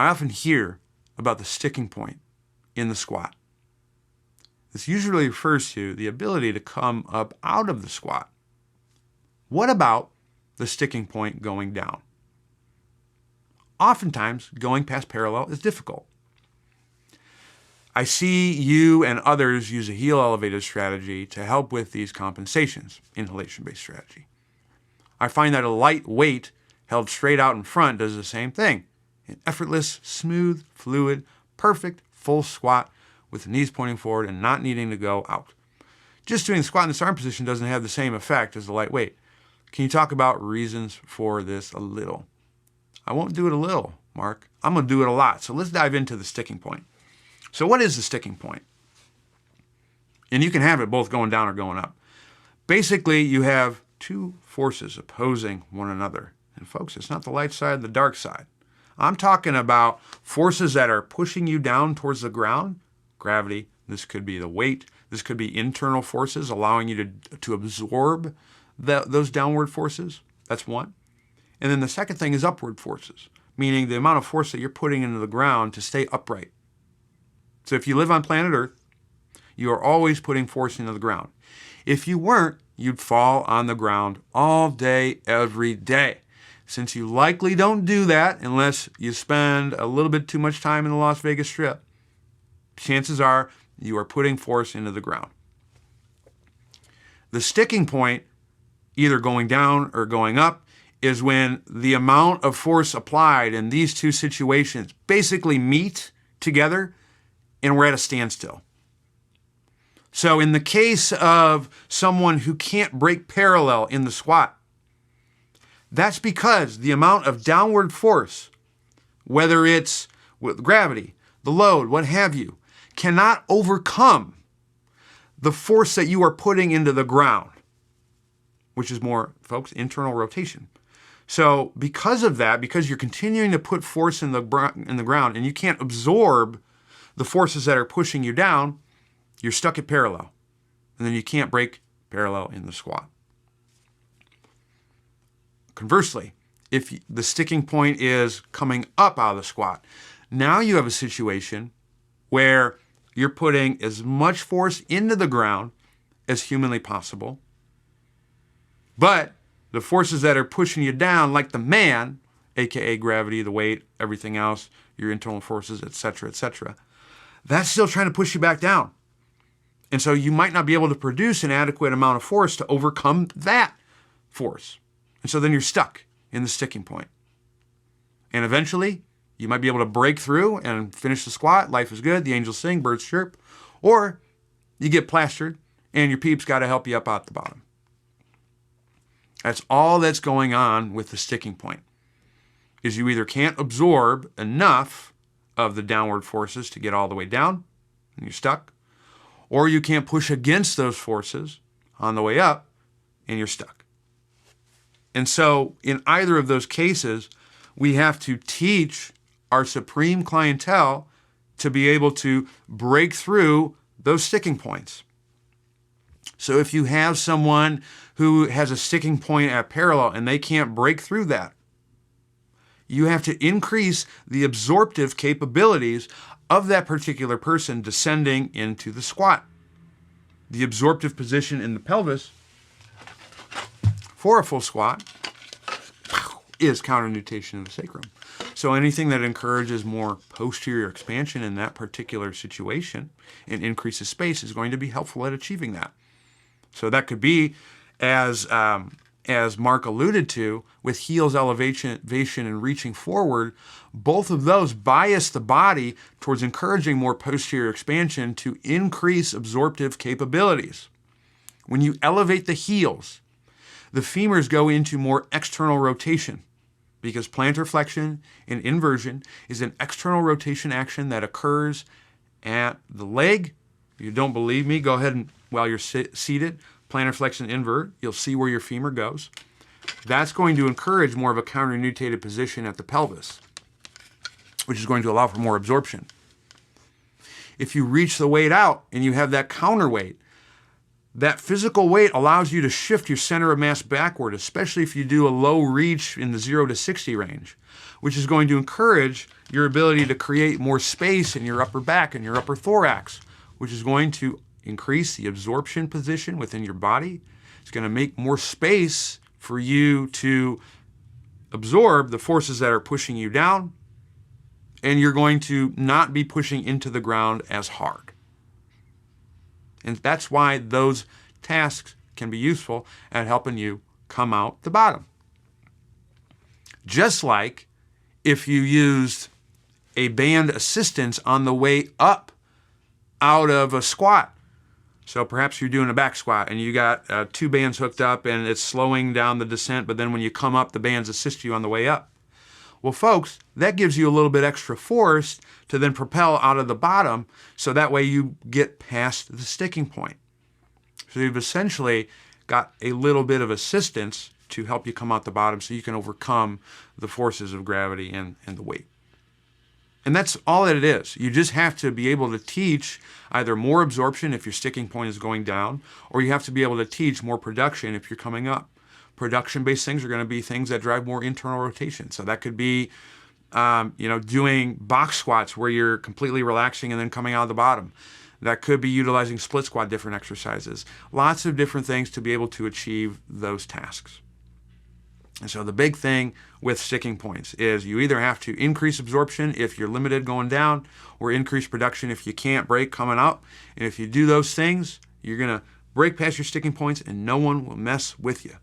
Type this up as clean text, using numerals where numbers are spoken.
I often hear about the sticking point in the squat. This usually refers to the ability to come up out of the squat. What about the sticking point going down? Oftentimes, going past parallel is difficult. I see you and others use a heel elevated strategy to help with these compensations, inhalation-based strategy. I find that a light weight held straight out in front does the same thing. An effortless, smooth, fluid, perfect, full squat with the knees pointing forward and not needing to go out. Just doing the squat in this arm position doesn't have the same effect as the light weight. Can you talk about reasons for this a little? I won't do it a little, Mark. I'm going to do it a lot. So let's dive into the sticking point. So what is the sticking point? And you can have it both going down or going up. Basically, you have two forces opposing one another. And folks, it's not the light side, the dark side. I'm talking about forces that are pushing you down towards the ground. Gravity, this could be the weight. This could be internal forces allowing you to absorb those downward forces. That's one. And then the second thing is upward forces, meaning the amount of force that you're putting into the ground to stay upright. So if you live on planet Earth, you are always putting force into the ground. If you weren't, you'd fall on the ground all day, every day. Since you likely don't do that unless you spend a little bit too much time in the Las Vegas Strip, chances are you are putting force into the ground. The sticking point, either going down or going up, is when the amount of force applied in these two situations basically meet together and we're at a standstill. So in the case of someone who can't break parallel in the squat, that's because the amount of downward force, whether it's with gravity, the load, what have you, cannot overcome the force that you are putting into the ground, which is more, folks, internal rotation. So because of that, because you're continuing to put force in the ground and you can't absorb the forces that are pushing you down, you're stuck at parallel. And then you can't break parallel in the squat. Conversely, if the sticking point is coming up out of the squat, now you have a situation where you're putting as much force into the ground as humanly possible, but the forces that are pushing you down, like the man, aka gravity, the weight, everything else, your internal forces, etc., that's still trying to push you back down. And so you might not be able to produce an adequate amount of force to overcome that force. And so then you're stuck in the sticking point. And eventually, you might be able to break through and finish the squat. Life is good. The angels sing, birds chirp. Or you get plastered and your peeps got to help you up out the bottom. That's all that's going on with the sticking point, is you either can't absorb enough of the downward forces to get all the way down, and you're stuck, or you can't push against those forces on the way up, and you're stuck. And so in either of those cases, we have to teach our supreme clientele to be able to break through those sticking points. So if you have someone who has a sticking point at parallel and they can't break through that, you have to increase the absorptive capabilities of that particular person descending into the squat. The absorptive position in the pelvis for a full squat is counternutation of the sacrum. So anything that encourages more posterior expansion in that particular situation and increases space is going to be helpful at achieving that. So that could be, as Mark alluded to, with heels elevation and reaching forward, both of those bias the body towards encouraging more posterior expansion to increase absorptive capabilities. When you elevate the heels, the femurs go into more external rotation, because plantar flexion and inversion is an external rotation action that occurs at the leg. If you don't believe me, go ahead and, while you're seated, plantar flexion invert, you'll see where your femur goes. That's going to encourage more of a counternutated position at the pelvis, which is going to allow for more absorption. If you reach the weight out and you have that counterweight, that physical weight allows you to shift your center of mass backward, especially if you do a low reach in the 0 to 60 range, which is going to encourage your ability to create more space in your upper back and your upper thorax, which is going to increase the absorption position within your body. It's going to make more space for you to absorb the forces that are pushing you down, and you're going to not be pushing into the ground as hard. And that's why those tasks can be useful at helping you come out the bottom. Just like if you used a band assistance on the way up out of a squat. So perhaps you're doing a back squat and you got 2 bands hooked up and it's slowing down the descent, but then when you come up, the bands assist you on the way up. Well, folks, that gives you a little bit extra force to then propel out of the bottom, so that way you get past the sticking point. So you've essentially got a little bit of assistance to help you come out the bottom so you can overcome the forces of gravity and the weight. And that's all that it is. You just have to be able to teach either more absorption if your sticking point is going down, or you have to be able to teach more production if you're coming up. Production-based things are going to be things that drive more internal rotation. So that could be, doing box squats where you're completely relaxing and then coming out of the bottom. That could be utilizing split squat, different exercises. Lots of different things to be able to achieve those tasks. And so the big thing with sticking points is you either have to increase absorption if you're limited going down, or increase production if you can't break coming up. And if you do those things, you're going to break past your sticking points and no one will mess with you.